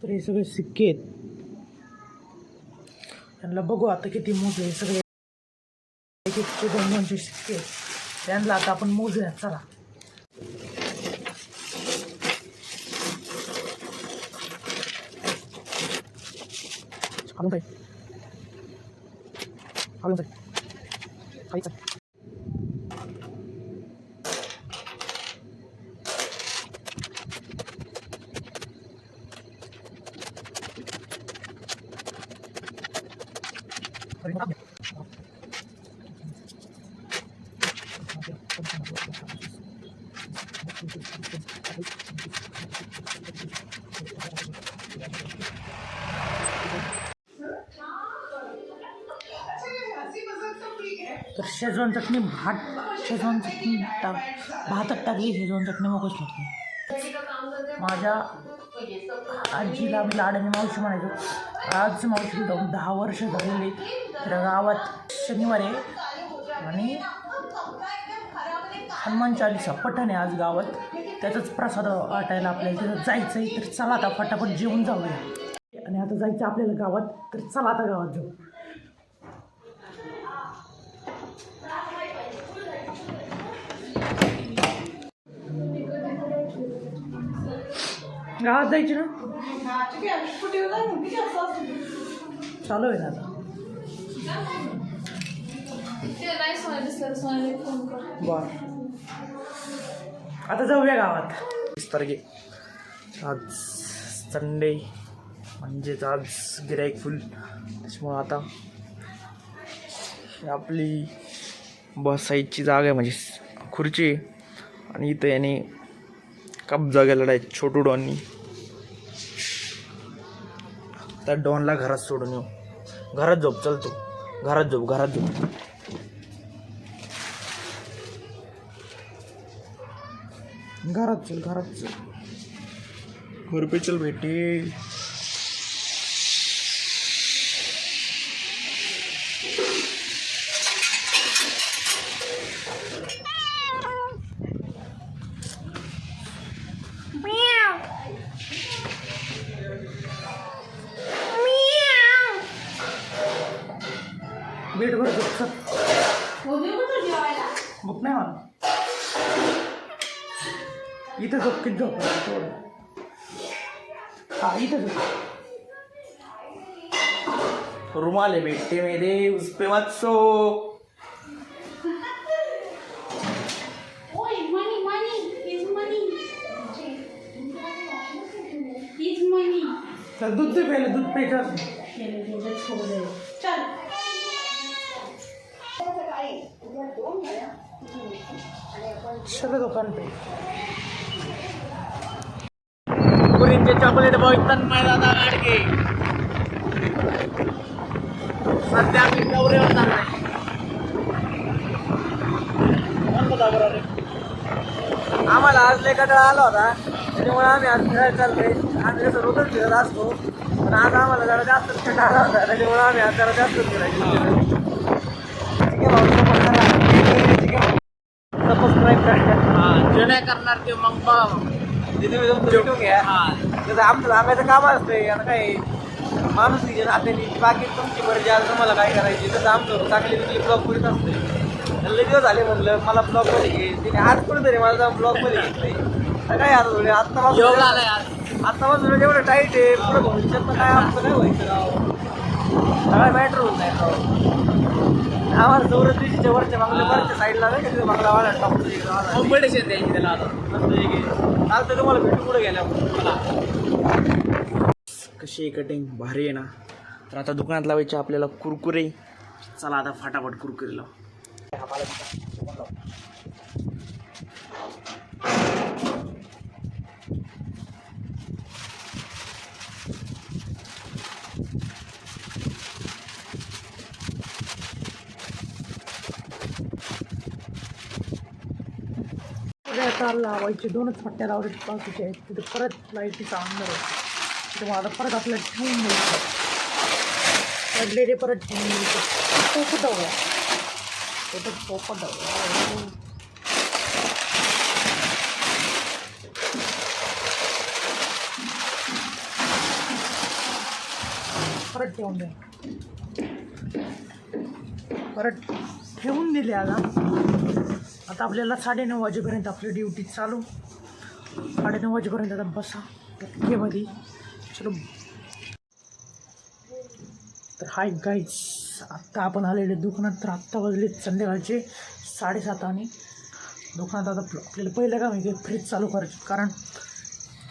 तर हे सगळे सिक्के आहेत. त्यांना बघू आता किती मोजले सगळे. एक एकचे 2-2चे सिक्के आहेत. त्यांना आता आपण मोजूयात. चला तर शेजवान चटणी शेजवान चटणी भातात टाकली. शेजवान चटणी मोकळच लागते. माझ्या आजीला आम्ही लाडाने मावशी म्हणायचो. आज मावशी जाऊन 10 वर्ष झालेली. तर गावात शनिवार आहे आणि हनुमान चालीसा पठण आहे आज गावात. त्याचाच प्रसाद वाटायला आपल्याला तिथं जायचं आहे. तर चला आता फटाफट जेवून जाऊया. आणि आता जायचं आपल्याला गावात. तर चला आता गावात जाऊ. गावात जायची ना. चालू आहे ना आता. बर आता जाऊया गावात. 20 तारखे आज संडे म्हणजेच आज गिराईक फुल. त्याच्यामुळं आता आपली बसायची जागा आहे म्हणजे खुर्ची. आणि इथं याने कब्जा गेलेला आहे छोटू डॉननी. त्या डॉनला घरात सोडून येऊ. घरात झोप. चलतो घरात झोप. घरात झोप. घरात चल. घरात चल. घर पे चल बेटे. बेट भर झोप. भूक नाही मला. इथं झोप. किती झोप. हा इथं झोप. रुमाल है बेटे मेरे, उस पे मत सो. तर दूध दे पहले. दूध पे चल. चलो दुकान पे. पुरींचे चॉकलेट बॉय तन्मय दादा गाडगे. सध्या आम्ही दौऱ्यावर चाललोय. आम्हाला आज लय कंटाळा आला होता. त्याच्यामुळे आम्ही आज फिरायला चाललोय. आम्ही कसं रोजच फिरत असतो पण आज आम्हाला जरा जास्तच कंटाळा आला होता. त्याच्यामुळे आम्ही आज जरा जास्तच फिरायचं. सबस्क्राईब करा. जे नाही करणार ते मग भेटून घ्या. जसं आमचं सांगायचं काम असतंय. आता काय माणूस नाते बाकी तुमची मर्जी आज तुम्हाला काय करायची. तसं आमचं चांगली ब्लॉग करीत असते. लय दिवस झाले म्हणलं मला ब्लॉग मध्ये घे. तिने आज कुठेतरी मला ब्लॉग मध्ये घेतलंय. काय आता थोडे आत्तापासून जेवढं टाईट आहे पुढं भविष्यात काय आमचं काय व्हायचं. सगळा मॅटर होत नाही. आम्हाला 34च्या वरच्या वरच्या साईडला नाही का तिथं बांगला वाला कॉम्पिटिशन द्यायची त्याला. आता तर तुम्हाला भेटू पुढे गेल्या. कशी आहे कटिंग भारी आहे ना. तर आता दुकानात लावायचे आपल्याला कुरकुरे. चला आता फटाफट कुरकुरे लाव. आता लावायचे 2च पट्ट्या लावले पावसाच्या आहेत. तिथे परत लाईटीचा अंधार आहे. त्यामुळे आता परत आपल्याला ठेवून द्यायचं. पडलेले परत ठेवून द्यायचं. पोपट हवं. पोपट हवं. परत ठेवून द्या. परत ठेवून दिले आता आपल्याला 9:30 वाजेपर्यंत आपली ड्युटी चालू. 9:30 वाजेपर्यंत आता बसा टक्केमध्ये. चलो. तर हाय गाईज, आत्ता आपण आलेले दुकानात. तर आत्ता वाजलेत संध्याकाळचे 7:30 आणि दुकानात आता आपल्याला पहिलं काम आहे की फ्रीज चालू करायची. कारण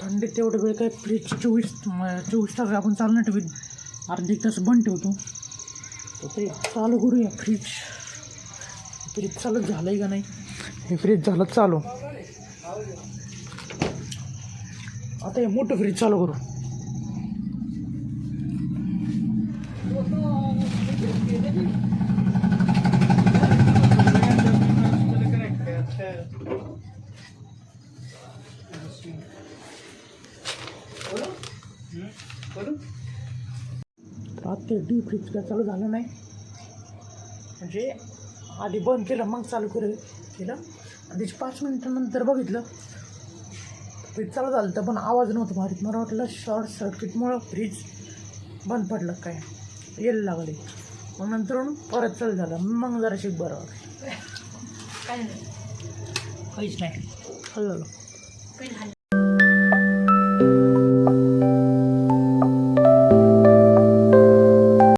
थंडीत तेवढं वेळ काय फ्रीजची 24 तास आपण चालू नाही ठेवी, अर्धा एक तास बंद ठेवतो. तर ते चालू करूया फ्रीज. फ्रीज चालू झालं आहे का नाही? हे फ्रीज झालं चालू. आता हे मोठं फ्रीज चालू करू. तर आता ते डीप फ्रीज काय चालू झालं नाही, म्हणजे आधी बंद केलं मग चालू केलं आणि त्याची 5 मिनिटानंतर बघितलं फ्रीज चालू झालं. तर पण आवाज नव्हता मारीत. मला वाटलं शॉर्ट सर्किटमुळं फ्रीज बंद पडलं काय, यायला लागले. मग नंतर परत चालू झालं. मग जराशी बरं वाटलं. काहीच नाही हल्लं.